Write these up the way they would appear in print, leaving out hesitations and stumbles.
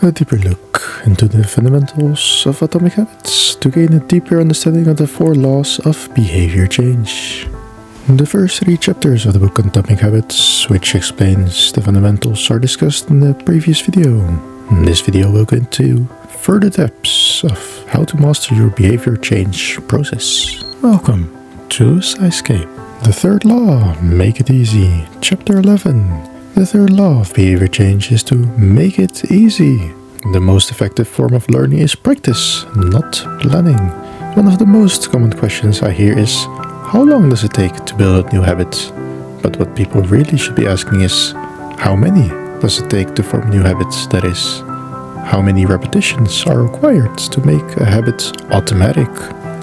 A deeper look into the fundamentals of atomic habits to gain a deeper understanding of the 4 laws of behavior change. The first 3 chapters of the book on Atomic Habits, which explains the fundamentals, are discussed in the previous video. In this video we'll go into further depths of how to master your behavior change process. Welcome to SciScape. The third law, make it easy. Chapter 11. The third law of behavior change is to make it easy. The most effective form of learning is practice, not planning. One of the most common questions I hear is, how long does it take to build a new habit? But what people really should be asking is, how many does it take to form new habits? That is, how many repetitions are required to make a habit automatic?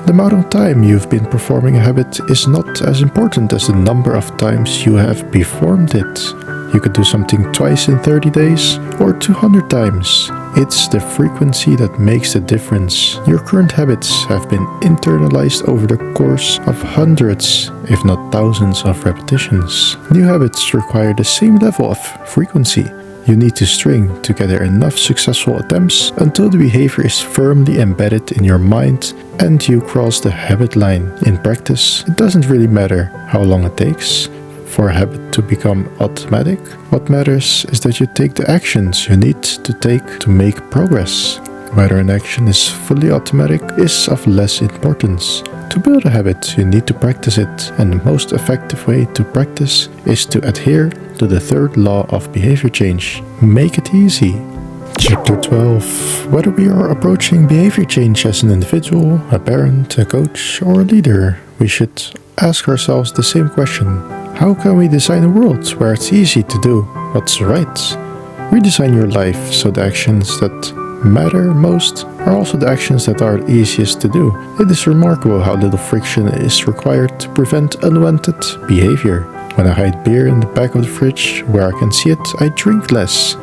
The amount of time you've been performing a habit is not as important as the number of times you have performed it. You could do something twice in 30 days or 200 times. It's the frequency that makes the difference. Your current habits have been internalized over the course of hundreds, if not thousands of repetitions. New habits require the same level of frequency. You need to string together enough successful attempts until the behavior is firmly embedded in your mind and you cross the habit line. In practice, it doesn't really matter how long it takes for a habit to become automatic. What matters is that you take the actions you need to take to make progress. Whether an action is fully automatic is of less importance. To build a habit, you need to practice it, and the most effective way to practice is to adhere to the third law of behavior change. Make it easy. Chapter 12. Whether we are approaching behavior change as an individual, a parent, a coach, or a leader, we should ask ourselves the same question. How can we design a world where it's easy to do what's right? Redesign your life so the actions that matter most are also the actions that are easiest to do. It is remarkable how little friction is required to prevent unwanted behavior. When I hide beer in the back of the fridge where I can see it, I drink less.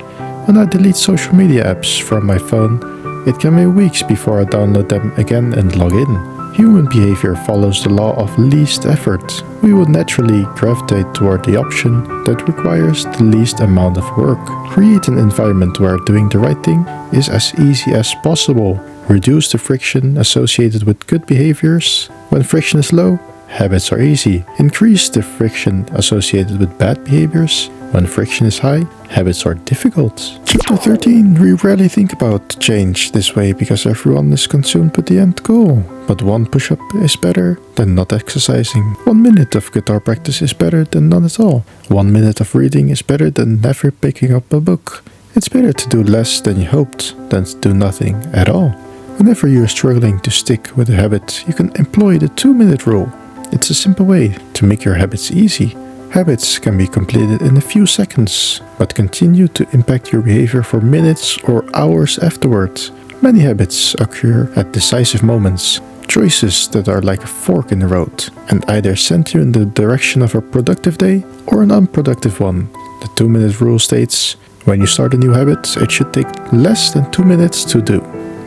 When I delete social media apps from my phone, it can be weeks before I download them again and log in. Human behavior follows the law of least effort. We would naturally gravitate toward the option that requires the least amount of work. Create an environment where doing the right thing is as easy as possible. Reduce the friction associated with good behaviors. When friction is low, habits are easy. Increase the friction associated with bad behaviors. When friction is high, habits are difficult. Chapter 13. We rarely think about change this way because everyone is consumed with the end goal. But one push-up is better than not exercising. 1 minute of guitar practice is better than none at all. 1 minute of reading is better than never picking up a book. It's better to do less than you hoped than to do nothing at all. Whenever you're struggling to stick with a habit, you can employ the 2-minute rule. It's a simple way to make your habits easy. Habits can be completed in a few seconds, but continue to impact your behavior for minutes or hours afterwards. Many habits occur at decisive moments, choices that are like a fork in the road, and either send you in the direction of a productive day or an unproductive one. The 2-minute rule states, when you start a new habit, it should take less than 2 minutes to do.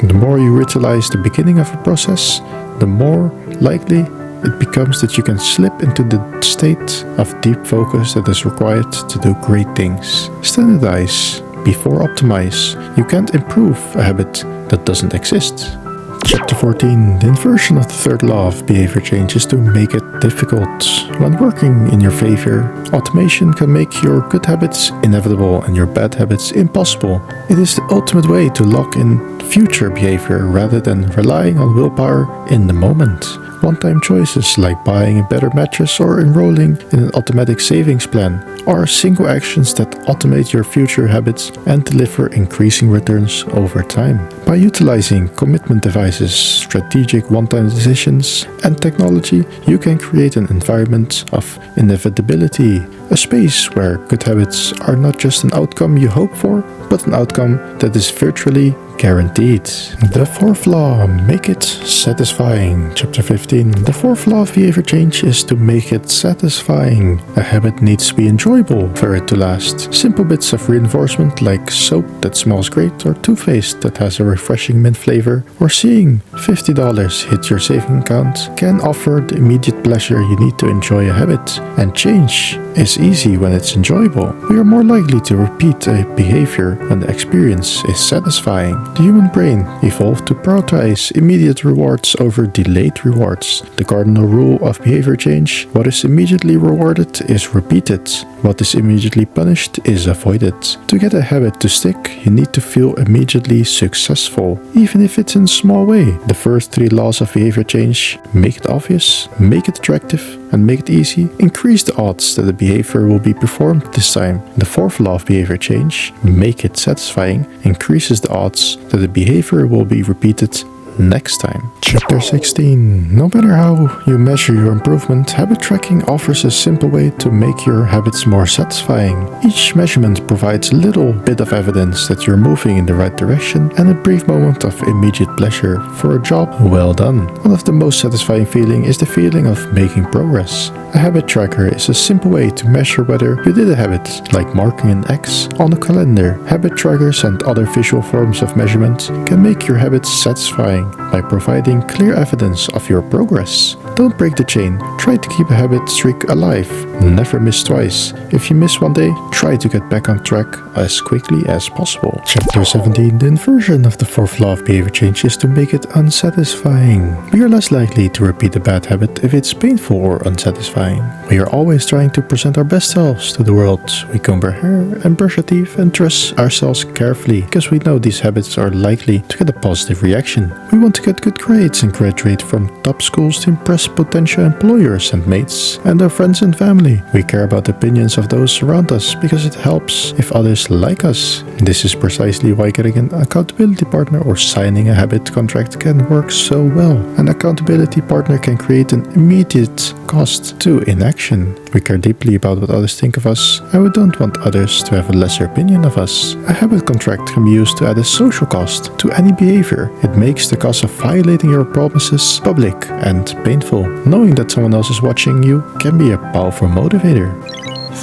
The more you ritualize the beginning of a process, the more likely it becomes that you can slip into the state of deep focus that is required to do great things. Standardize before optimize. You can't improve a habit that doesn't exist. Chapter 14. The inversion of the third law of behavior change is to make it difficult. When working in your favor, automation can make your good habits inevitable and your bad habits impossible. It is the ultimate way to lock in future behavior rather than relying on willpower in the moment. One-time choices like buying a better mattress or enrolling in an automatic savings plan are single actions that automate your future habits and deliver increasing returns over time. By utilizing commitment devices, strategic one-time decisions, and technology, you can create an environment of inevitability, a space where good habits are not just an outcome you hope for, but an outcome that is virtually guaranteed. The fourth law, make it satisfying. Chapter 15. The fourth law of behavior change is to make it satisfying. A habit needs to be enjoyable for it to last. Simple bits of reinforcement like soap that smells great, or toothpaste that has a refreshing mint flavor, or seeing $50 hit your saving account can offer the immediate pleasure you need to enjoy a habit. And change is is easy when it's enjoyable. We are more likely to repeat a behavior when the experience is satisfying. The human brain evolved to prioritize immediate rewards over delayed rewards. The cardinal rule of behavior change: what is immediately rewarded is repeated. What is immediately punished is avoided. To get a habit to stick, you need to feel immediately successful, even if it's in a small way. The first 3 laws of behavior change: make it obvious, make it attractive, and make it easy, increase the odds that the behavior will be performed this time. The 4th law of behavior change: make it satisfying, increases the odds that the behavior will be repeated next time. Chapter 16. No matter how you measure your improvement, habit tracking offers a simple way to make your habits more satisfying. Each measurement provides a little bit of evidence that you're moving in the right direction and a brief moment of immediate pleasure for a job well done. One of the most satisfying feelings is the feeling of making progress. A habit tracker is a simple way to measure whether you did a habit, like marking an X on a calendar. Habit trackers and other visual forms of measurement can make your habits satisfying by providing clear evidence of your progress. Don't break the chain. Try to keep a habit streak alive. Never miss twice. If you miss one day, try to get back on track as quickly as possible. Chapter 17. The inversion of the 4th law of behavior change is to make it unsatisfying. We are less likely to repeat a bad habit if it's painful or unsatisfying. We are always trying to present our best selves to the world. We comb our hair and brush our teeth and dress ourselves carefully because we know these habits are likely to get a positive reaction. We want to get good grades and graduate from top schools to impress potential employers and mates and our friends and family. We care about the opinions of those around us because it helps if others like us. This is precisely why getting an accountability partner or signing a habit contract can work so well. An accountability partner can create an immediate cost to inaction. We care deeply about what others think of us, and we don't want others to have a lesser opinion of us. A habit contract can be used to add a social cost to any behavior. It makes the cost of violating your promises public and painful. Knowing that someone else is watching you can be a powerful motivator.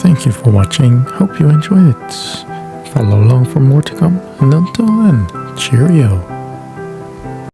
Thank you for watching. Hope you enjoyed it. Follow along for more to come, and until then, cheerio.